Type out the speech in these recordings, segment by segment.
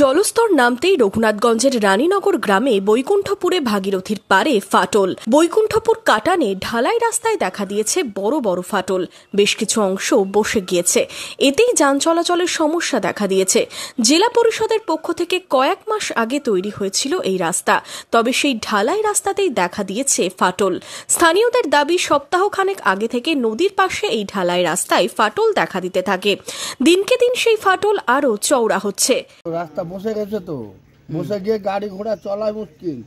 জলস্তর নামতেই রঘুনাথগঞ্জের রানীনগর গ্রামে বৈকুণ্ঠপুরে ভাগীরথীর পারে ফাটল। বৈকুণ্ঠপুর কাটানে ঢালাই রাস্তায় দেখা দিয়েছে বড় বড় ফাটল, বেশ কিছু অংশ বসে গিয়েছে। এতেই যান চলাচলের সমস্যা দেখা দিয়েছে। জেলা পরিষদের পক্ষ থেকে কয়েক মাস আগে তৈরি হয়েছিল এই রাস্তা, তবে সেই ঢালাই রাস্তাতেই দেখা দিয়েছে ফাটল। স্থানীয়দের দাবি, সপ্তাহখানেক আগে থেকে নদীর পাশে এই ঢালাই রাস্তায় ফাটল দেখা দিতে থাকে। দিনকে দিন সেই ফাটল আরো চওড়া হচ্ছে। রাস্তা বসে গেছে, তো বসে গিয়ে গাড়ি ঘোড়া চলা মুশকিল।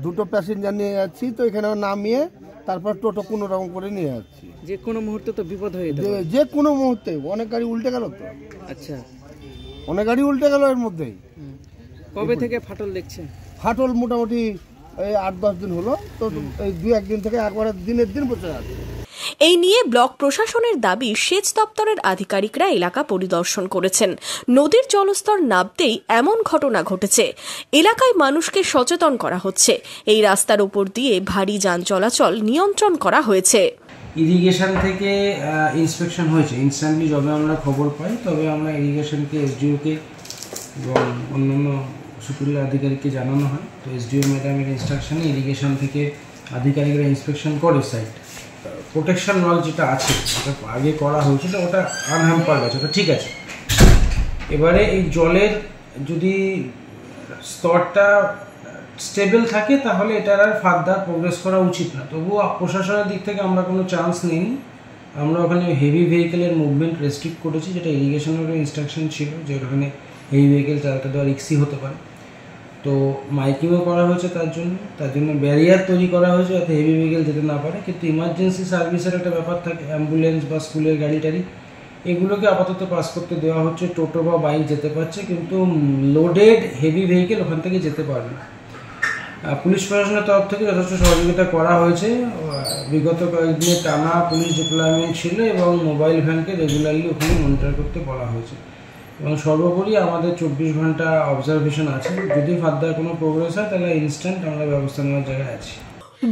দুটো প্যাসেঞ্জার নিয়ে যাচ্ছি, তো এখানে নামিয়ে তারপর টোটো কোনো রকম করে নিয়ে যাচ্ছি। যে কোনো মুহূর্তে তো বিপদ হয়ে যেতে পারে। যে কোনো মুহূর্তে অনেক গাড়ি উল্টে গেল, তো আচ্ছা, অনেক গাড়ি উল্টে গেল এর মধ্যেই। কবে থেকে ফাটল দেখছেন? ফাটল মোটামুটি এই 8-10 দিন হলো, তো এই 2-1 দিন থেকে একবারে দিনের দিন বসে আছে। এই নিয়ে ব্লক প্রশাসনের দাবি, সেচ দপ্তরের আধিকারিকরা এলাকা পরিদর্শন করেছেন। নদীর জলস্তর নামতেই এমন ঘটনা ঘটেছে। এলাকায় মানুষকে সচেতন করা হচ্ছে। এই রাস্তার উপর দিয়ে ভারী যান চলাচল নিয়ন্ত্রণ করা হয়েছে। ইরিগেশন থেকে ইন্সপেকশন হয়েছে। ইনস্ট্যান্টলি যবে আমরা খবর পাই তবে আমরা ইরিগেশনকে, এসডিওকে এবং অন্যান্য সুপিরিয়র আধিকারিককে জানানো হয়। তো এসডিও ম্যাডামের ইনস্ট্রাকশনে ইরিগেশন থেকে আধিকারিকরা ইন্সপেকশন করে সাইট। প্রোটেকশন ওয়াল যেটা আছে ওটা আগে করা হয়েছিল, ওটা আনহ্যাম্পার্ড আছে, ওটা ঠিক আছে। এবারে এই জলের যদি স্তরটা স্টেবল থাকে তাহলে এটার আর ফার্দার প্রোগ্রেস করা উচিত না। তবুও প্রশাসনের দিক থেকে আমরা কোনো চান্স নিইনি। আমরা ওখানে হেভি ভেহিকেলের মুভমেন্ট রেস্ট্রিক্ট করেছি, যেটা ইরিগেশনেরও ইনস্ট্রাকশন ছিল যে ওখানে হেভি ভেহিকেল চালাতে দেওয়া রিস্কি হতে পারে। তো মাইকিংও করা হয়েছে, তার জন্য ব্যারিয়ার তৈরি করা হয়েছে যাতে হেভি ভেহিকেল যেতে না পারে। কিন্তু ইমার্জেন্সি সার্ভিসের একটা ব্যাপার থাকে, অ্যাম্বুলেন্স বা স্কুলের গাড়ি টাড়ি এগুলোকে আপাতত পাস করতে দেওয়া হচ্ছে। টোটো বা বাইক যেতে পারছে, কিন্তু লোডেড হেভি ভেহিকেল ওখান থেকে যেতে পারবে না। পুলিশ প্রশাসনের তরফ থেকে যথেষ্ট সহযোগিতা করা হয়েছে। বিগত কয়েকদিনে টানা পুলিশ ডিপ্লয়মেন্ট ছিল এবং মোবাইল ভ্যানকে রেগুলারলি ওখানে মনিটর করতে বলা হয়েছে। এবং সর্বোপরি আমাদের 24 ঘন্টা অবজারভেশন আছে। যদি ফার্দার কোনো প্রোগ্রেস হয় তাহলে ইনস্ট্যান্ট আমরা ব্যবস্থা নেওয়ার জায়গায় আছি।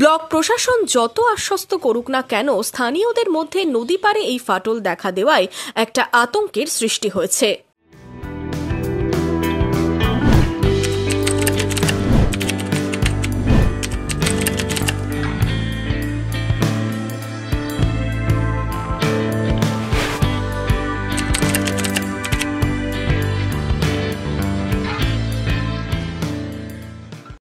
ব্লক প্রশাসন যত আশ্বস্ত করুক না কেন, স্থানীয়দের মধ্যে নদী পাড়ে এই ফাটল দেখা দেওয়ায় একটা আতঙ্কের সৃষ্টি হয়েছে।